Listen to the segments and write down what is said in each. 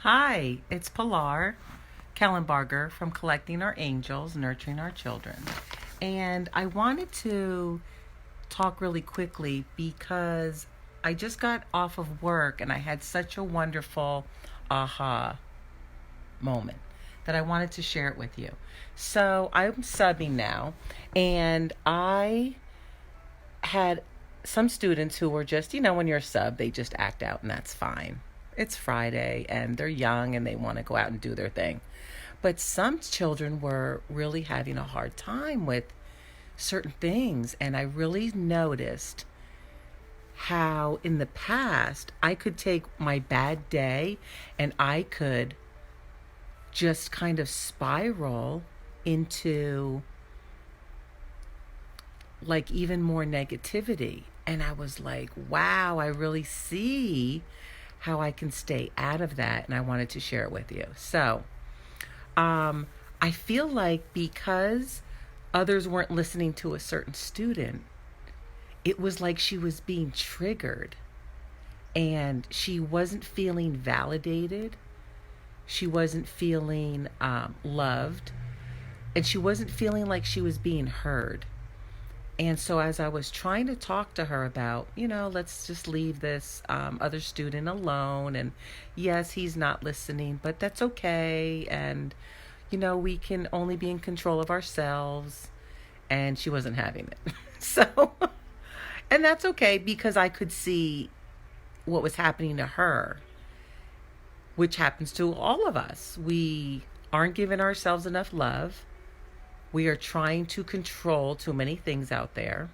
Hi, it's Pilar Kellenbarger from Collecting Our Angels, Nurturing Our Children. And I wanted to talk really quickly because I just got off of work and I had such a wonderful aha moment that I wanted to share it with you. So I'm subbing now, and I had some students who were just, when you're a sub, they just act out, and that's fine. It's Friday and they're young and they want to go out and do their thing. But some children were really having a hard time with certain things. And I really noticed how in the past I could take my bad day and I could just kind of spiral into like even more negativity. And I was like, wow, I really see how I can stay out of that. And I wanted to share it with you. So, I feel like because others weren't listening to a certain student, it was like she was being triggered and she wasn't feeling validated. She wasn't feeling loved, and she wasn't feeling like she was being heard. And so as I was trying to talk to her about, let's just leave this other student alone. And yes, he's not listening, but that's okay. And, we can only be in control of ourselves. And she wasn't having it. So, and that's okay because I could see what was happening to her, which happens to all of us. We aren't giving ourselves enough love. We are trying to control too many things out there.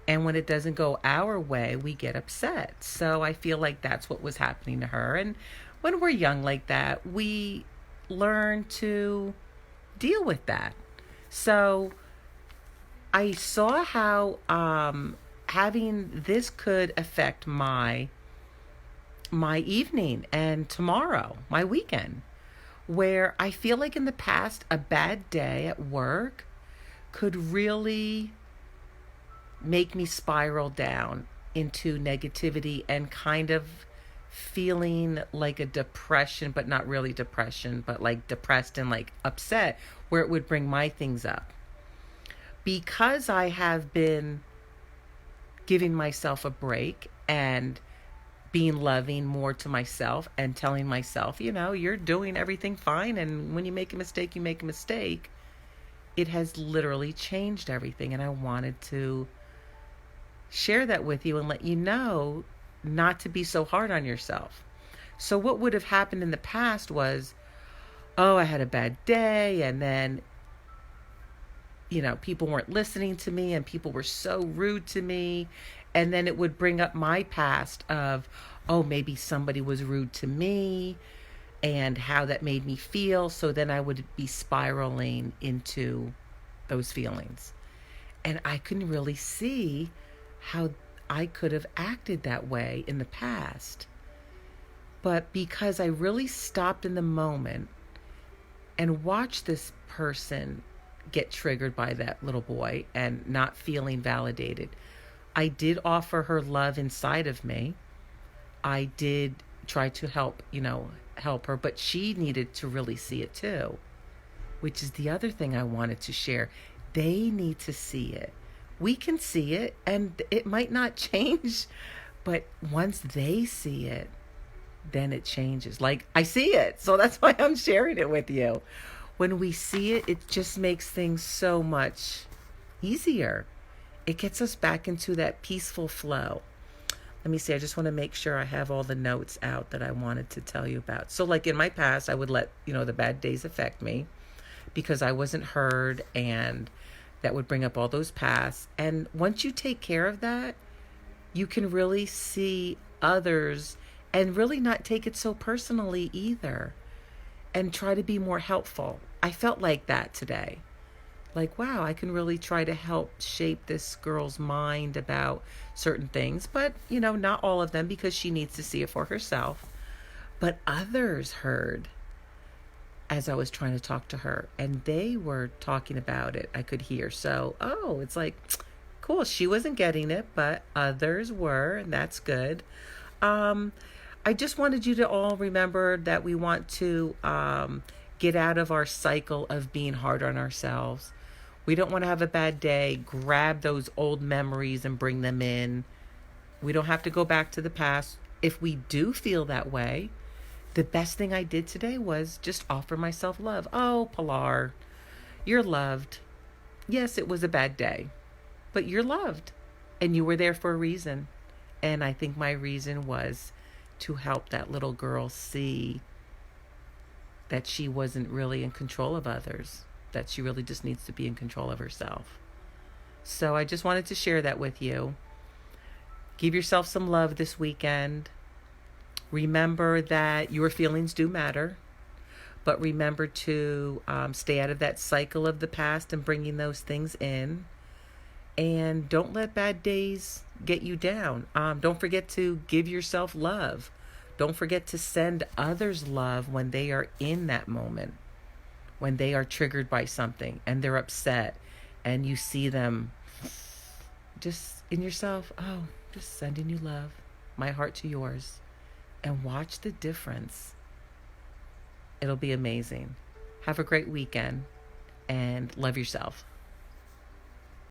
And when it doesn't go our way, we get upset. So I feel like that's what was happening to her. And when we're young like that, we learn to deal with that. So I saw how having this could affect my evening and tomorrow, my weekend, where I feel like in the past, a bad day at work could really make me spiral down into negativity and kind of feeling like a depression, but not really depression, but like depressed and like upset, where it would bring my things up. Because I have been giving myself a break and being loving more to myself and telling myself, you're doing everything fine. And when you make a mistake, you make a mistake. It has literally changed everything. And I wanted to share that with you and let you know not to be so hard on yourself. So what would have happened in the past was, oh, I had a bad day. And then, people weren't listening to me and people were so rude to me. And then it would bring up my past of, oh, maybe somebody was rude to me and how that made me feel. So then I would be spiraling into those feelings. And I couldn't really see how I could have acted that way in the past. But because I really stopped in the moment and watched this person get triggered by that little boy and not feeling validated, I did offer her love inside of me. I did try to help her, but she needed to really see it too, which is the other thing I wanted to share. They need to see it. We can see it and it might not change, but once they see it, then it changes. Like I see it. So that's why I'm sharing it with you. When we see it, it just makes things so much easier. It gets us back into that peaceful flow. Let me see. I just want to make sure I have all the notes out that I wanted to tell you about. So like in my past, I would let, the bad days affect me because I wasn't heard, and that would bring up all those pasts. And once you take care of that, you can really see others and really not take it so personally either, and try to be more helpful. I felt like that today. Like, wow, I can really try to help shape this girl's mind about certain things. But, not all of them, because she needs to see it for herself. But others heard as I was trying to talk to her, and they were talking about it. I could hear. So, it's like, cool. She wasn't getting it, but others were, and that's good. I just wanted you to all remember that we want to get out of our cycle of being hard on ourselves. We don't want to have a bad day. Grab those old memories and bring them in. We don't have to go back to the past. If we do feel that way, the best thing I did today was just offer myself love. Oh, Pilar, you're loved. Yes, it was a bad day, but you're loved. And you were there for a reason. And I think my reason was to help that little girl see that she wasn't really in control of others, that she really just needs to be in control of herself. So I just wanted to share that with you. Give yourself some love this weekend. Remember that your feelings do matter, but remember to stay out of that cycle of the past and bringing those things in. And don't let bad days get you down. Don't forget to give yourself love. Don't forget to send others love when they are in that moment, when they are triggered by something and they're upset and you see them just in yourself. Oh, just sending you love, my heart to yours, and watch the difference. It'll be amazing. Have a great weekend and love yourself.